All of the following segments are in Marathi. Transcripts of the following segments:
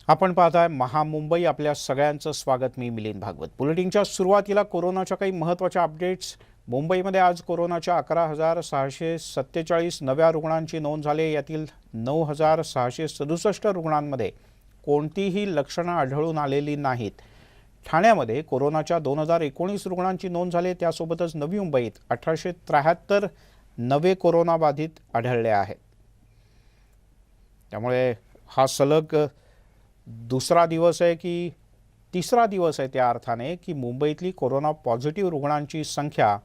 आपण पाहताय महामुंबई. आपल्या सगळ्यांचं स्वागत. मी मिलिंद भागवत. बुलेटिनच्या सुरुवातीला कोरोनाच्या काही महत्त्वाच्या अपडेट्स. मुंबईमध्ये आज कोरोनाच्या 11,647 नव्या रुग्णांची नोंद झाली. यातील 9,667 रुग्णांमध्ये कोणतीही लक्षणं आढळून आलेली नाहीत. ठाण्यामध्ये कोरोनाच्या 2,019 रुग्णांची नोंद झाली. त्यासोबतच नवी मुंबईत 1,873 नवे कोरोनाबाधित आढळले आहेत. त्यामुळे हा सलग दुसरा दिवस आहे की तिसरा दिवस आहे त्या अर्थाने की मुंबईतली कोरोना पॉझिटिव्ह रुग्णांची संख्या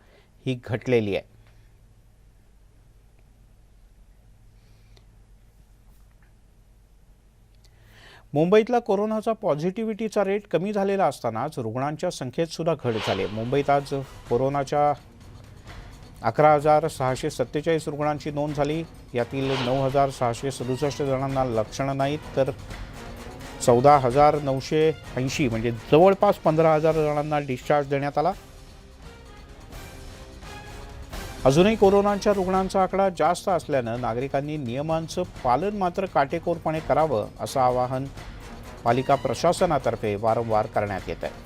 ही घटलेली आहे. मुंबईतला कोरोनाचा पॉझिटिव्हिटीचा रेट कमी झालेला असतानाच रुग्णांच्या संख्येत सुद्धा घट झाली. मुंबईत आज कोरोनाच्या 11,647 रुग्णांची नोंद झाली. यातील 9,667 जणांना लक्षणं नाहीत, तर 14,980 म्हणजे जवळपास 15,000 जणांना डिस्चार्ज देण्यात आला. अजूनही कोरोनाच्या रुग्णांचा आकडा जास्त असल्यानं नागरिकांनी नियमांचं पालन मात्र काटेकोरपणे करावं असं आवाहन पालिका प्रशासनातर्फे वारंवार करण्यात येत आहे.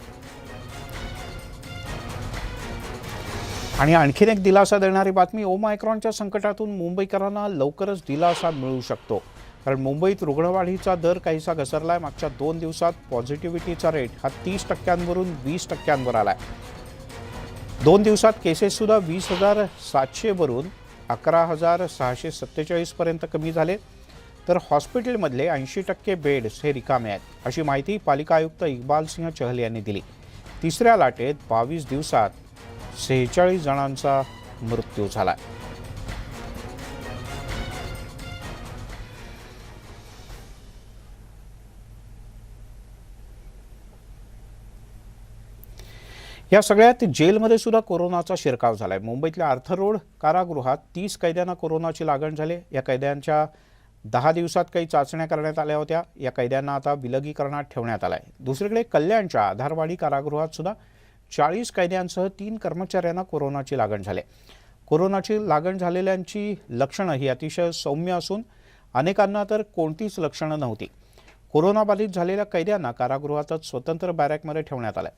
आणि आणखीन एक दिलासा देणारी बातमी. ओमायक्रॉनच्या संकटातून मुंबईकरांना लवकरच दिलासा मिळू शकतो, कारण मुंबईत रुग्णवाढीचा दर काहीसा घसरला आहे. मागच्या 2 दिवसात पॉझिटिव्हिटीचा रेट हा 30% 20% आला आहे. 2 दिवसात केसेससुद्धा 20,700 वरून 11,647 पर्यंत कमी झाले. तर हॉस्पिटलमधले 80% बेड्स हे रिकामे आहेत, अशी माहिती पालिका आयुक्त इक्बाल सिंह चहल यांनी दिली. तिसऱ्या लाटेत 22 दिवसात 46 जणांचा मृत्यू झाला. या सगळ्यात जेलमध्ये सुद्धा कोरोनाचा शिरकाव झालाय. मुंबईतल्या आर्थर रोड कारागृहात 30 कैद्यांना कोरोनाची लागण झाली. या कैद्यांच्या 10 दिवसात काही चाचण्या करण्यात आल्या होत्या. या कैद्यांना आता विलगीकरणात ठेवण्यात आलंय. दुसरीकडे कल्याणच्या आधारवाडी कारागृहात सुद्धा 40 कैद्यांसह 3 कर्मचाऱ्यांना कोरोनाची लागण झाली. कोरोनाची लागण झालेल्यांची लक्षणं ही अतिशय सौम्य असून अनेकांना तर कोणतीच लक्षणं नव्हती. कोरोनाबाधित झालेल्या कैद्यांना कारागृहातच स्वतंत्र बॅरॅकमध्ये ठेवण्यात आलंय.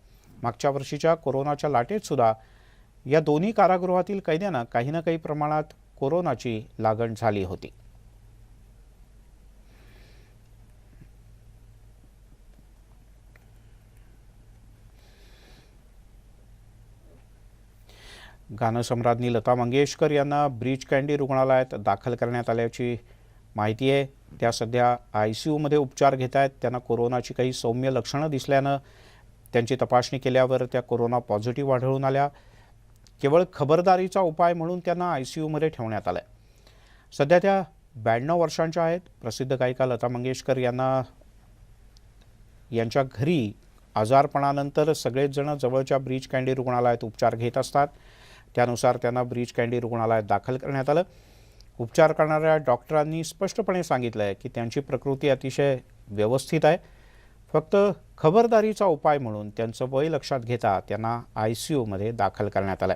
मागच्या वर्षीच्या कोरोनाच्या लाटेत सुद्धा या दोन्ही कारागृहातील कैद्यांना काही ना काही प्रमाणात कोरोनाची लागण झाली होती. गानसम्राज्ञी लता मंगेशकर यांना ब्रीच कँडी रुग्णालयात दाखल करण्यात आल्याची माहिती आहे. त्या सध्या ICUमध्ये उपचार घेत आहेत. त्यांना कोरोनाची काही सौम्य लक्षणं दिसल्यानं त्यांची तपासणी केल्यावर त्या कोरोना पॉझिटिव्ह आढळून आल्या. केवळ खबरदारीचा उपाय म्हणून त्यांना ICUमध्ये ठेवण्यात आलं. सध्या त्या 92 वर्षांच्या आहेत. प्रसिद्ध गायिका लता मंगेशकर यांच्या घरी आजारपणानंतर सगळेच जण जवळच्या ब्रीच कँडी रुग्णालयात उपचार घेत असतात. त्यानुसार त्यांना ब्रीच कँडी रुग्णालयात दाखल करण्यात आलं. उपचार करणाऱ्या डॉक्टरांनी स्पष्टपणे सांगितलं आहे की त्यांची प्रकृती अतिशय व्यवस्थित आहे. फक्त खबरदारीचा उपाय म्हणून त्यांचं वय लक्षात घेता त्यांना ICUमध्ये दाखल करण्यात आलं.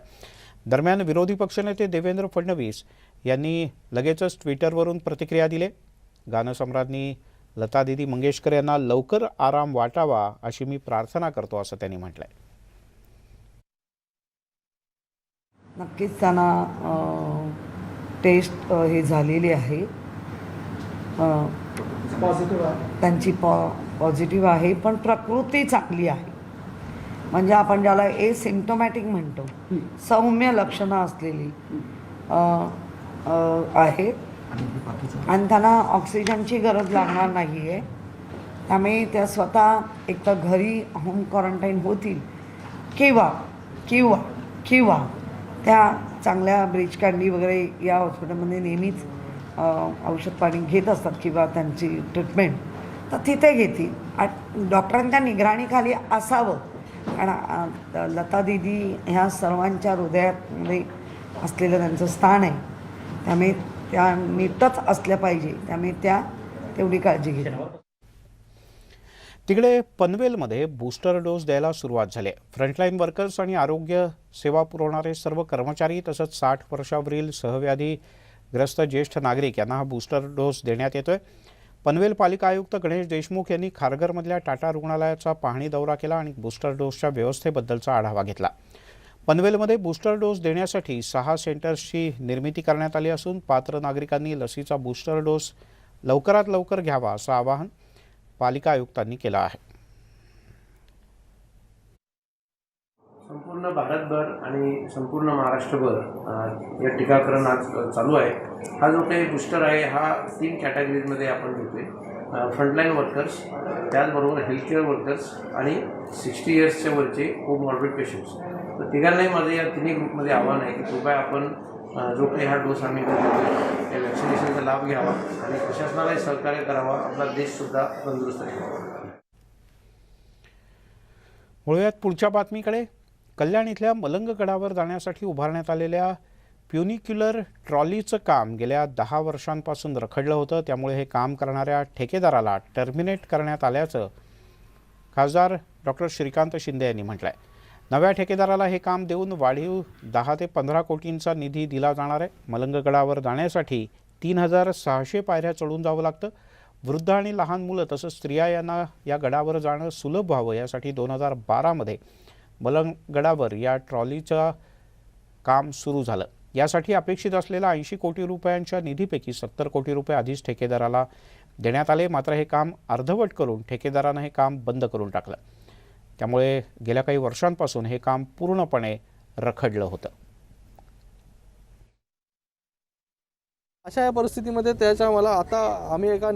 दरम्यान विरोधी पक्षनेते देवेंद्र फडणवीस यांनी लगेचच ट्विटरवरून प्रतिक्रिया दिली. गानसम्राज्ञी लता दीदी मंगेशकर यांना लवकर आराम वाटावा अशी मी प्रार्थना करतो, असं त्यांनी म्हटलंय. नक्कीच त्यांना टेस्ट हे झालेली आहे. त्यांची पॉझिटिव्ह आहे, पण प्रकृती चांगली आहे. म्हणजे आपण ज्याला एसिम्प्टोमॅटिक म्हणतो, सौम्य लक्षणं असलेली आहे आणि त्यांना ऑक्सिजनची गरज लागणार नाही आहे. त्यामुळे त्या स्वतः एक तर घरी होम क्वारंटाईन होतील किंवा किंवा किंवा त्या चांगल्या ब्रीच कँडी वगैरे या हॉस्पिटलमध्ये नेहमीच औषध पाणी घेत असतात किंवा त्यांची ट्रीटमेंट तर तिथे घेतील. डॉक्टरांच्या निगराणीखाली असावं, कारण लता दीदी ह्या सर्वांच्या हृदयामध्ये असलेलं त्यांचं स्थान आहे. त्यामुळे त्या नीटच असल्या पाहिजे. त्यामुळे त्या तेवढी काळजी घेतात. तिकडे पनवेलमध्ये बूस्टर डोस द्यायला सुरुवात झाली. फ्रंटलाईन वर्कर्स आणि आरोग्य सेवा पुरवणारे सर्व कर्मचारी तसंच 60 वर्षावरील सहव्याधीग्रस्त ज्येष्ठ नागरिक यांना हा बूस्टर डोस देण्यात येतोय. पनवेल पालिका आयुक्त गणेश देशमुख यांनी खारघरमधल्या टाटा रुग्णालयाचा पाहणी दौरा केला आणि बूस्टर डोसच्या व्यवस्थेबद्दलचा आढावा घेतला। पनवेलमध्ये बूस्टर डोस देण्यासाठी 6 सेंटर्सची निर्मिती करण्यात आली असून पात्र नागरिकांनी लसीचा बूस्टर डोस लवकरात लवकर घ्यावा असं आवाहन पालिका आयुक्तांनी केलं आहे। संपूर्ण भारतभर आणि संपूर्ण महाराष्ट्रभर या टीकाकरण आज चालू आहे। हा जो काही बूस्टर आहे हा 3 कॅटेगरीजमध्ये आपण घेतोय। फ्रंटलाईन वर्कर्स, त्याचबरोबर हेल्थकेअर वर्कर्स आणि 60 इयर्सच्या वरचे कोमॉर्बिड पेशंट्स। तर तिघांनाही माझं या तिन्ही ग्रुपमध्ये आव्हान आहे की कृपया आपण जो काही हा डोस आम्ही देतो त्या वॅक्सिनेशनचा लाभ घ्यावा आणि प्रशासनालाही सहकार्य करावा, आपला देशसुद्धा तंदुरुस्त ठेवावा। वळूयात पुढच्या बातमीकडे। कल्याण इथल्या मलंग गडावर जाण्यासाठी उभारण्यात आलेल्या फ्युनिक्युलर ट्रॉलीचं काम गेल्या 10 वर्षांपासून रखडलं होतं। त्यामुळे हे काम करणाऱ्या ठेकेदाराला टर्मिनेट करण्यात आल्याचं खासदार डॉक्टर श्रीकांत शिंदे यांनी म्हटलं आहे। नव्या ठेकेदाराला हे काम देऊन वाढीव 10 ते 15 कोटींचा निधी दिला जाणार आहे। मलंग गडावर जाण्यासाठी 3600 पायऱ्या चढून जावं लागतं। वृद्ध आणि लहान मुलं तसंच स्त्रिया यांना या गडावर जाणं सुलभ व्हावं यासाठी 2012मध्ये मलंग गडावर या ट्रॉलीचं काम सुरू झालं। यासाठी अपेक्षित असलेल्या 80 कोटी रुपयांच्या निधीपैकी 70 कोटी रुपये आधीच ठेकेदाराला देण्यात आले। मात्र हे काम अर्धवट करून ठेकेदारानं हे काम बंद करून टाकलं। त्यामुळे गेल्या काही वर्षांपासून हे काम पूर्णपणे रखडलं होतं। अशा या परिस्थितीमध्ये त्याच्या मला आता आम्ही एका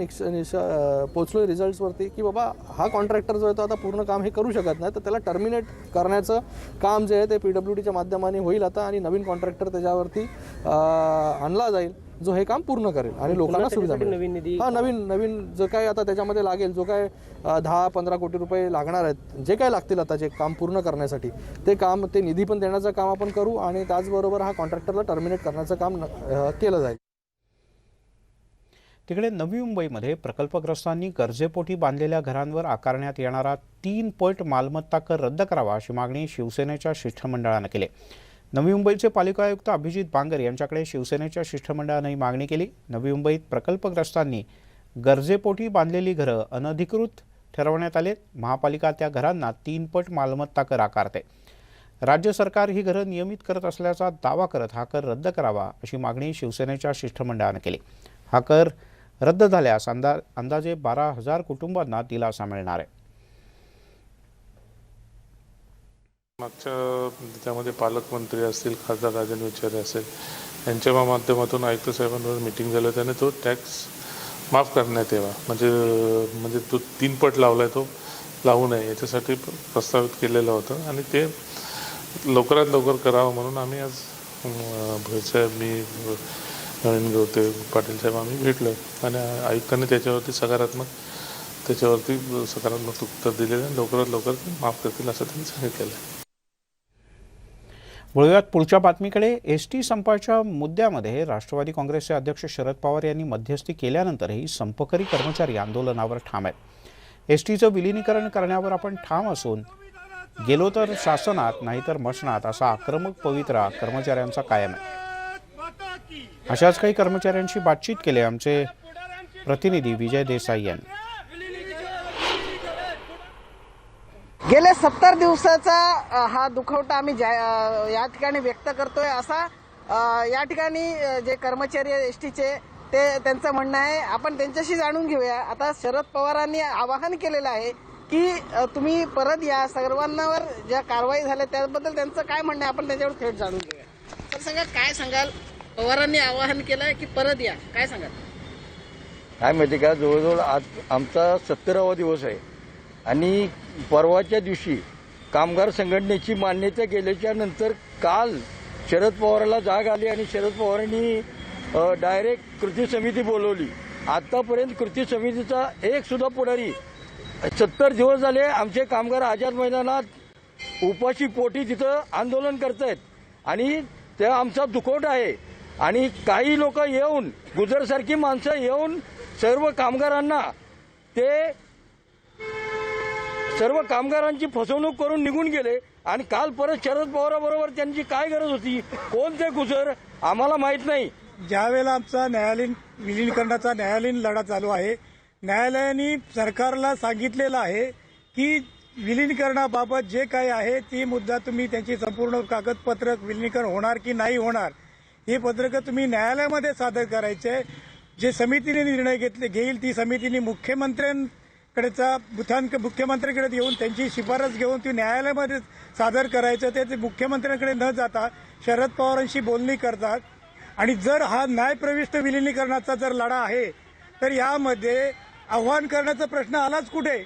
पोचलो रिझल्ट्सवरती की बाबा हा कॉन्ट्रॅक्टर जो आहे तो आता पूर्ण काम हे करू शकत नाही, तर त्याला टर्मिनेट करण्याचं काम जे आहे ते PWDच्या माध्यमाने होईल आता आणि नवीन कॉन्ट्रॅक्टर त्याच्यावरती आणला जाईल जो हे काम पूर्ण करेल आणि लोकांना सुविधा मिळेल। हा नवीन जो काय आता त्याच्यामध्ये लागेल, जो काय 10-15 कोटी रुपये लागणार आहेत, जे काय लागतील आता जे काम पूर्ण करण्यासाठी ते निधी पण देण्याचं काम आपण करू आणि त्याचबरोबर हा कॉन्ट्रॅक्टरला टर्मिनेट करण्याचं काम केलं जाईल। तिकडे नवी मुंबईमध्ये प्रकल्पग्रस्तांनी गरजेपोटी बांधलेल्या घरांवर आकारण्यात येणारा 3 पट मालमत्ता कर रद्द करावा अशी मागणी शिवसेनेच्या शिष्टमंडळानं केली। नवी मुंबईचे पालिका आयुक्त अभिजित बांगर यांच्याकडे शिवसेनेच्या शिष्टमंडळानं ही मागणी केली। नवी मुंबईत प्रकल्पग्रस्तांनी गरजेपोटी बांधलेली घरं अनधिकृत ठरवण्यात आले। महापालिका त्या घरांना 3 पट मालमत्ता कर आकारते। राज्य सरकार ही घरं नियमित करत असल्याचा दावा करत हा कर रद्द करावा अशी मागणी शिवसेनेच्या शिष्टमंडळानं केली। हा कर रद्द झाल्यास अंदाजे 12,000 कुटुंबांना दिलासा मिळणार आहे। मागच्या त्यामध्ये पालकमंत्री असतील, खासदार राजन विचारे असेल, यांच्या माध्यमातून आयुक्त साहेबांवर मीटिंग झालं, त्याने तो टॅक्स माफ करण्यात यावा, म्हणजे तो 3 पट लावलाय तो लावू नये याच्यासाठी प्रस्तावित केलेलं होतं आणि ते लवकरात लवकर करावं म्हणून आम्ही आज भोईसाहेब, मी नवीन गवते, पाटील साहेब आम्ही भेटलो आणि आयुक्तांनी त्याच्यावरती सकारात्मक उत्तर दिलेलं आहे। लवकरात लवकर माफ करतील असं त्यांनी सांगितलेलं आहे। वळूयात पुढच्या बातमीकडे। एसटी संपाच्या मुद्द्यामध्ये राष्ट्रवादी काँग्रेसचे अध्यक्ष शरद पवार यांनी मध्यस्थी केल्यानंतरही संपकरी कर्मचारी आंदोलनावर ठाम आहेत। एसटीचं विलिनीकरण करण्यावर आपण ठाम असून गेलो तर शासनात नाहीतर मशनात असा आक्रमक पवित्रा कर्मचाऱ्यांचा कायम आहे। अशाच काही कर्मचाऱ्यांशी बातचीत केली आमचे प्रतिनिधी विजय देसाई यांनी। गेले 70 दिवसाचा हा दुखवटा आम्ही या ठिकाणी व्यक्त करतोय। असा या ठिकाणी जे कर्मचारी एसटीचे ते त्यांचं म्हणणं आहे, आपण त्यांच्याशी जाणून घेऊया। आता शरद पवारांनी आवाहन केलेलं आहे की तुम्ही परत या, सर्वांवर ज्या कारवाई झाल्या त्याबद्दल त्यांचं काय म्हणणं आहे आपण त्याच्यावर थेट जाणून घेऊया। तर सांगा, काय सांगाल? पवारांनी आवाहन केलंय की परत या, काय सांगाल? काय माहिती का, जवळजवळ आज आमचा 17वा दिवस आहे आणि परवाच्या दिवशी कामगार संघटनेची मान्यता केल्याच्या नंतर काल शरद पवारांना जाग आली आणि शरद पवारांनी डायरेक्ट कृती समिती बोलवली। आतापर्यंत कृती समितीचा एक सुद्धा पुढारी 70 दिवस झाले आमचे कामगार आझाद मैदानात उपाशी पोटी तिथं आंदोलन करतायत आणि ते आमचा दुखवटा आहे। आणि काही लोक येऊन, गुजरसारखी माणसं येऊन सर्व कामगारांची फसवणूक करून निघून गेले आणि काल परत शरद पवारांबरोबर त्यांची काय गरज होती? कोण ते गुजर आम्हाला माहित नाही। ज्यावेळेला आमचा विलिनीकरणाचा न्यायालयीन लढा चालू आहे न्यायालयाने सरकारला सांगितलेलं आहे की विलिनीकरणाबाबत जे काही आहे ती मुद्दा तुम्ही त्यांची संपूर्ण कागदपत्र विलिनीकरण होणार की नाही होणार ही पत्रकं तुम्ही न्यायालयामध्ये सादर करायचे. जे समितीने निर्णय घेईल ती समितीने मुख्यमंत्र्यांकडे येऊन त्यांची शिफारस घेऊन ती न्यायालयामध्ये सादर करायचं. ते मुख्यमंत्र्यांकडे न जाता शरद पवारांशी बोलणी करतात. आणि जर हा न्यायप्रविष्ट विलिनीकरणाचा जर लढा आहे तर यामध्ये आव्हान करण्याचा प्रश्न आलाच कुठे.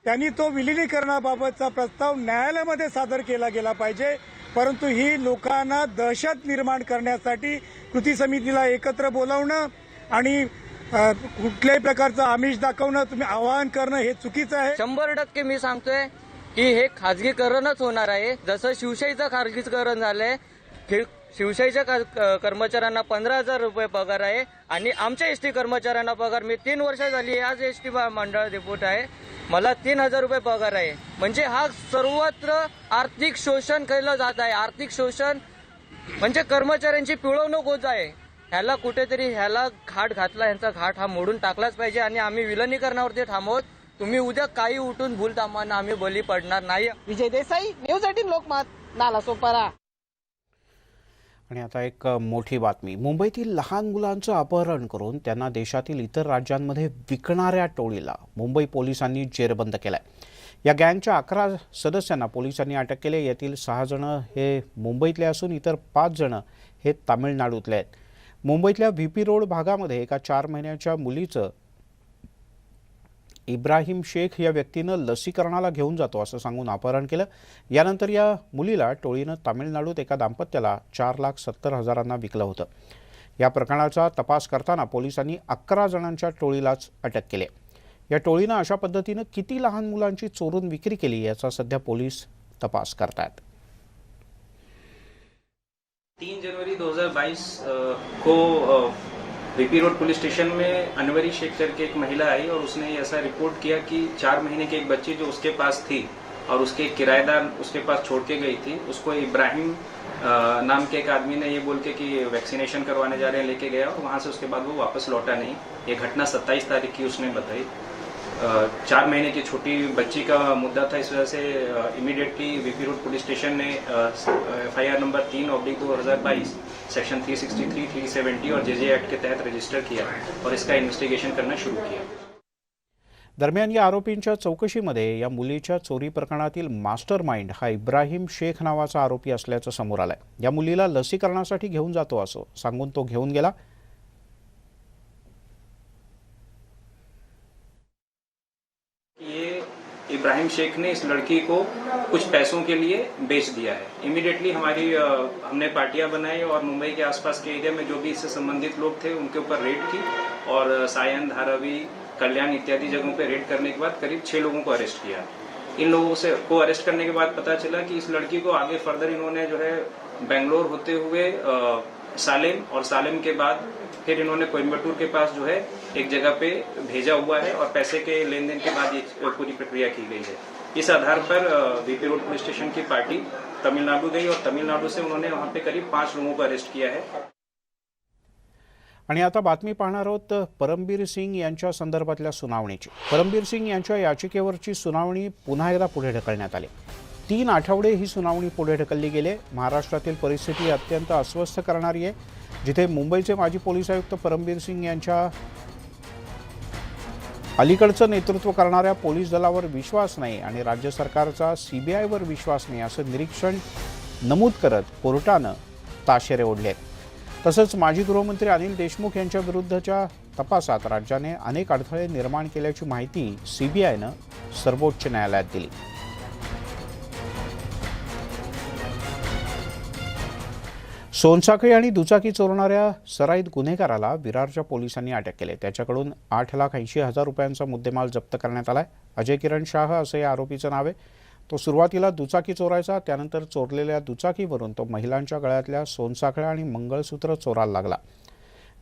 त्यांनी तो विलिनीकरणाबाबतचा प्रस्ताव न्यायालयामध्ये सादर केला गेला पाहिजे. परंतु ही लोकांना दहशत निर्माण करण्यासाठी कृती समितीला एकत्र बोलावणं आणि कुठल्याही प्रकारचं आमिष दाखवणं, तुम्ही आवाहन करणं हे चुकीचं आहे. 100% मी सांगतोय की हे खाजगीकरणच होणार आहे. जसं शिवशाहीचं खाजगीकरण झालंय, शिवशाहीच्या कर्मचाऱ्यांना 15,000 रुपये पगार आहे आणि आमच्या एसटी कर्मचाऱ्यांना पगार, मी 3 वर्ष झाली आज एसटी मंडळ डेप्यूट आहे, मला 3,000 रुपये पगार आहे. म्हणजे हा सर्वत्र आर्थिक शोषण केलं जात आहे. आर्थिक शोषण म्हणजे कर्मचाऱ्यांची पिळवणूक होत आहे. ह्याला कुठेतरी ह्याला घाट घातला, ह्यांचा घाट हा मोडून टाकलाच पाहिजे. आणि आम्ही विलिनीकरणावरती थांबवत. तुम्ही उद्या काही उठून भूल थांबवणं आम्ही बली पडणार नाही. विजय देसाई, न्यूज 18 लोकमत, नालासोपारा. आणि आता एक मोठी बातमी. मुंबईतील लहान मुलांचं अपहरण करून त्यांना देशातील इतर राज्यांमध्ये विकणाऱ्या टोळीला मुंबई पोलिसांनी जेरबंद केलाय. या गँगच्या 11 सदस्यांना पोलिसांनी अटक केली. यातील 6 जण हे मुंबईतले असून इतर 5 जण हे तामिळनाडूतले आहेत. मुंबईतल्या व्हीपी रोड भागामध्ये एका 4 महिन्याच्या मुलीचं इब्राहिम शेख या व्यक्तीनं लसीकरणाला घेऊन जातो असं सांगून अपहरण केलं. यानंतर या मुलीला टोळीनं तामिळनाडूत एका दाम्पत्याला 4,70,000 विकलं होतं. या प्रकरणाचा तपास करताना पोलिसांनी 11 जणांच्या टोळीलाच अटक केली. या टोळीनं अशा पद्धतीनं किती लहान मुलांची चोरून विक्री केली याचा सध्या पोलीस तपास करतात. 3 जनवरी 2022 को वीपी रोड पुलिस स्टेशन में अनवरी शेख करके एक महिला आई और उसने ऐसा रिपोर्ट किया कि 4 महीने की एक बच्ची जो उसके पास थी और उसके किराएदार उसके पास छोड़ के गई थी, उसको इब्राहिम नाम के एक आदमी ने ये बोल के कि वैक्सीनेशन करवाने जा रहे हैं लेके गया और वहाँ से उसके बाद वो वापस लौटा नहीं. ये घटना 27 तारीख की उसने बताई. 4 महीने की छोटी बच्ची का मुद्दा था. इस वजह से immediately VP road police station ने FIR नंबर 3/2022 सेक्शन 363, 370 और JJ एक्ट के तहत रजिस्टर किया और इसका इन्वेस्टिगेशन करना शुरू किया. दरम्यान या आरोपींच्या चौकशीमध्ये या मुलीच्या चोरी प्रकरणातील मास्टर माइंड हा इब्राहिम शेख नावाचा आरोपी असल्याचं समोर आलंय. या मुलीला लसीकरणासाठी घेऊन जातो असं सांगून तो घेऊन गेला. इब्राहिम शेख ने इस लड़की को कुछ पैसों के लिए बेच दिया है. इमीडिएटली हमने पार्टियां बनाई और मुंबई के आसपास के एरिया में जो भी इससे संबंधित लोग थे उनके ऊपर रेड की और सायन, धारावी, कल्याण इत्यादि जगहों पे रेड करने के बाद करीब 6 लोगों को अरेस्ट किया. इन लोगों को अरेस्ट करने के बाद पता चला कि इस लड़की को आगे फर्दर इन्होंने जो है बेंगलोर होते हुए सालेम और सालेम के बाद फिर इन्होंने कोयम्बटूर के पास जो है एक जगह पे भेजा हुआ है और पैसे के लेन देन के बाद ये पूरी प्रक्रिया की गई है. इस आधार पर वीपी रोड पुलिस स्टेशन की पार्टी तमिलनाडु गई और तमिलनाडु से उन्होंने वहाँ पे करीब 5 लोगों को अरेस्ट किया है. आणि आता बातमी पाहणार आहोत परमबीर सिंग यांच्या संदर्भातल्या सुनावणीची. परमबीर सिंग यांच्या याचिकेवरची सुनावणी पुन्हा एकदा पुढे ढकलण्यात आली. 3 आठवडे ही सुनावणी पुढे ढकलली गेली. महाराष्ट्रातील परिस्थिती अत्यंत अस्वस्थ करणारी आहे. जिथे मुंबईचे माजी पोलीस आयुक्त परमबीर सिंग यांच्या अलीकडचं नेतृत्व करणाऱ्या पोलीस दलावर विश्वास नाही आणि राज्य सरकारचा CBIवर विश्वास नाही असं निरीक्षण नमूद करत कोर्टानं ताशेरे ओढले. तसंच माजी गृहमंत्री अनिल देशमुख यांच्या विरुद्धच्या तपासात राज्याने अनेक अडथळे निर्माण केल्याची माहिती CBIनं सर्वोच्च न्यायालयात दिली. सोनसाखळी आणि दुचाकी चोरणाऱ्या सराईत गुन्हेगाराला विरारच्या पोलिसांनी अटक केली. त्याच्याकडून 8,80,000 रुपयांचा मुद्देमाल जप्त करण्यात आलाय. अजय किरण शाह असं या आरोपीचं नाव आहे. तो सुरुवातीला दुचाकी चोरायचा, त्यानंतर चोरलेल्या दुचाकीवरून तो महिलांच्या गळ्यातल्या सोनसाखळ्या आणि मंगळसूत्र चोरायला लागला.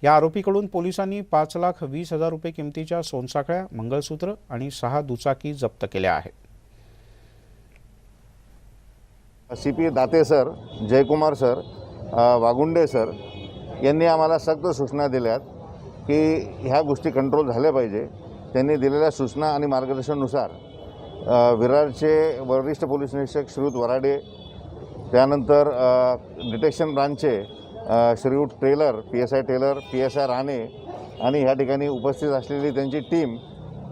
या आरोपीकडून पोलिसांनी 5,20,000 रुपये किमतीच्या सोनसाखळ्या, मंगळसूत्र आणि 6 दुचाकी जप्त केल्या आहेत. CP Date sir, Jaykumar sir, Wagunde sir यांनी आम्हाला सक्त सूचना दिल्यात की ह्या गोष्टी कंट्रोल झाल्या पाहिजे. त्यांनी दिलेल्या सूचना आणि मार्गदर्शनानुसार विरारचे वरिष्ठ पोलीस निरीक्षक श्रीयुत वराडे, त्यानंतर डिटेक्शन ब्रांचचे श्रीयुत टेलर, PSI टेलर, PSI राणे आणि ह्या ठिकाणी उपस्थित असलेली त्यांची टीम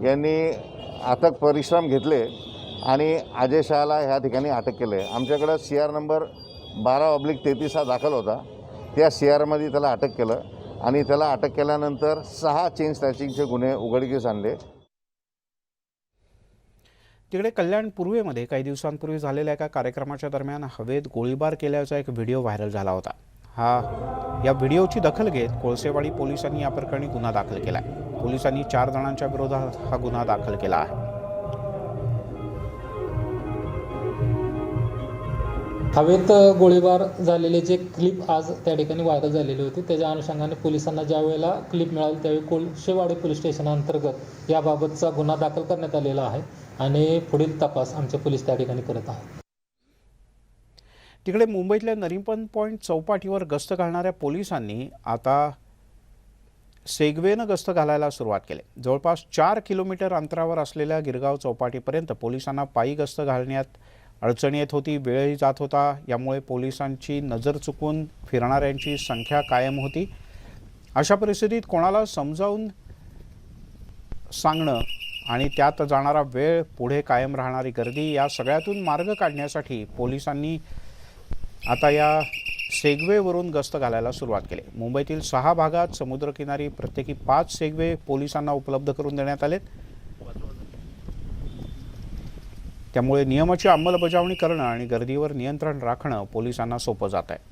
यांनी अथक परिश्रम घेतले आणि अजय शहाला ह्या ठिकाणी अटक केले. आमच्याकडं CR नंबर 12/33 हा दाखल होता. त्या CRमध्ये त्याला अटक केलं आणि त्याला अटक केल्यानंतर 6 चेन स्नॅचिंगचे गुन्हे उघडकीस आणले. तिकडे कल्याण पूर्वेमध्ये काही दिवसांपूर्वी झालेल्या एका कार्यक्रमाच्या दरम्यान हवेत गोळीबार केल्याचा एक व्हिडिओ व्हायरल झाला होता. या व्हिडिओची दखल घेत कोळसेवाडी पोलिसांनी या प्रकरणी गुन्हा दाखल केला आहे. पोलिसांनी 4 जणांच्या विरोधात हा गुन्हा दाखल केला आहे. हवेत गोळीबार झालेले जे क्लिप आज त्या ठिकाणी व्हायरल झालेली होती, त्याच्या अनुषंगाने पोलिसांना ज्या वेळेला क्लिप मिळाली त्यावेळी कोळसेवाडी पोलीस स्टेशनांतर्गत याबाबतचा गुन्हा दाखल करण्यात आलेला आहे आणि पुढील तपास आमचे पोलीस त्या ठिकाणी करत आहेत. तिकडे मुंबईतल्या नरिमन पॉईंट चौपाटीवर गस्त घालणाऱ्या पोलिसांनी आता सेगवेनं गस्त घालायला सुरुवात केली. जवळपास 4 किलोमीटर अंतरावर असलेल्या गिरगाव चौपाटीपर्यंत पोलिसांना पायी गस्त घालण्यात अडचण येत होती, वेळही जात होता. यामुळे पोलिसांची नजर चुकून फिरणाऱ्यांची संख्या कायम होती. अशा परिस्थितीत कोणाला समजावून सांगणं आणि त्यात जाणारा वेळ, पुढे कायम राहणारी गर्दी, या सगळ्यातून मार्ग काढण्यासाठी पोलिसांनी आता या सेगवेवरून गस्त घालायला सुरुवात केली. मुंबईतील 6 भागात समुद्रकिनारी प्रत्येकी 5 सेगवे पोलिसांना उपलब्ध करून देण्यात आलेत. त्यामुळे नियमाची अंमलबजावणी करणं आणि गर्दीवर नियंत्रण राखणं पोलिसांना सोपं जात आहे.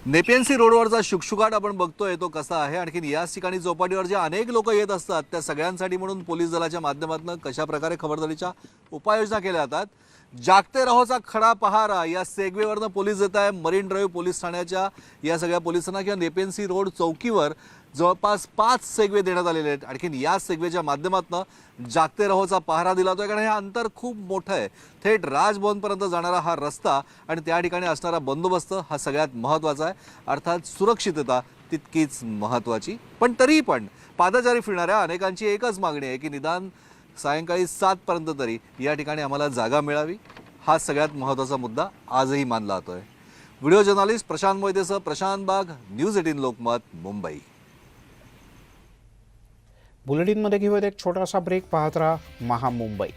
नेपेन्सी रोडवरचा शुकशुकाट आपण बघतोय तो कसा आहे. आणखीन याच ठिकाणी चौपाटीवर जे अनेक लोक येत असतात त्या सगळ्यांसाठी म्हणून पोलीस दलाच्या माध्यमातून कशा प्रकारे खबरदारीच्या उपाययोजना केल्या जातात. जागते रहोचा खडा पहारा या सेगवेवरनं पोलीस देत आहे. मरीन ड्राईव्ह पोलीस ठाण्याच्या या सगळ्या पोलिसांना किंवा नेपेन्सी रोड चौकीवर जवळपास 5 सेगवे देण्यात आलेले आहेत. आणखीन या सेगवेच्या माध्यमातून जागते रहोचा पहारा दिला जातोय, कारण हे अंतर खूप मोठं आहे. थेट राजभवनपर्यंत जाणारा हा रस्ता आणि त्या ठिकाणी असणारा बंदोबस्त हा सगळ्यात महत्त्वाचा आहे. अर्थात सुरक्षितता तितकीच महत्त्वाची. पण तरीही पण पादचारी फिरणाऱ्या अनेकांची एकच मागणी आहे की निदान सायंकाळी 7 पर्यंत तरी या ठिकाणी आम्हाला जागा मिळावी. हा सगळ्यात महत्त्वाचा मुद्दा आजही मानला जातोय. व्हिडिओ जर्नलिस्ट प्रशांत मोहितेसह प्रशांत बाग, न्यूज 18 लोकमत, मुंबई. बुलेटिनमध्ये घेऊयात एक छोटासा ब्रेक. पाहत राहा महामुंबई.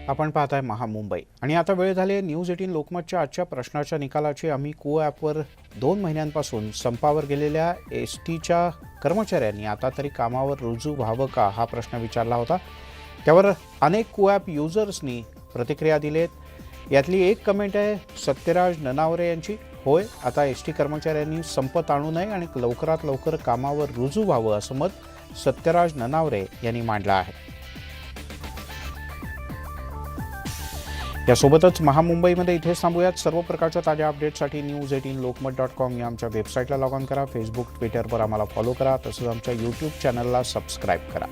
आपण पाहताय महामुंबई आणि आता वेळ झाली आहे न्यूज 18 लोकमतच्या आजच्या प्रश्नाच्या निकालाची. आम्ही को ॲपवर 2 महिन्यांपासून संपावर गेलेल्या STच्या कर्मचाऱ्यांनी आता तरी कामावर रुजू व्हावं का हा प्रश्न विचारला होता. त्यावर अनेक को ॲप युजर्सनी प्रतिक्रिया दिलेत. यातली एक कमेंट आहे सत्यराज ननावरे यांची. होय, आता ST कर्मचाऱ्यांनी संप ताणू नये आणि लवकरात लवकर कामावर रुजू व्हावं असं मत सत्यराज ननावरे यांनी मांडलं आहे. यासोबतच महामुंबईमध्ये इथेच थांबूयात. सर्व प्रकारच्या ताज्या अपडेटसाठी news18lokmat.com या आमच्या वेबसाईटला लॉग ऑन करा. फेसबुक, ट्विटरवर आम्हाला फॉलो करा. तसंच आमच्या YouTube चॅनलला सबस्क्राईब करा.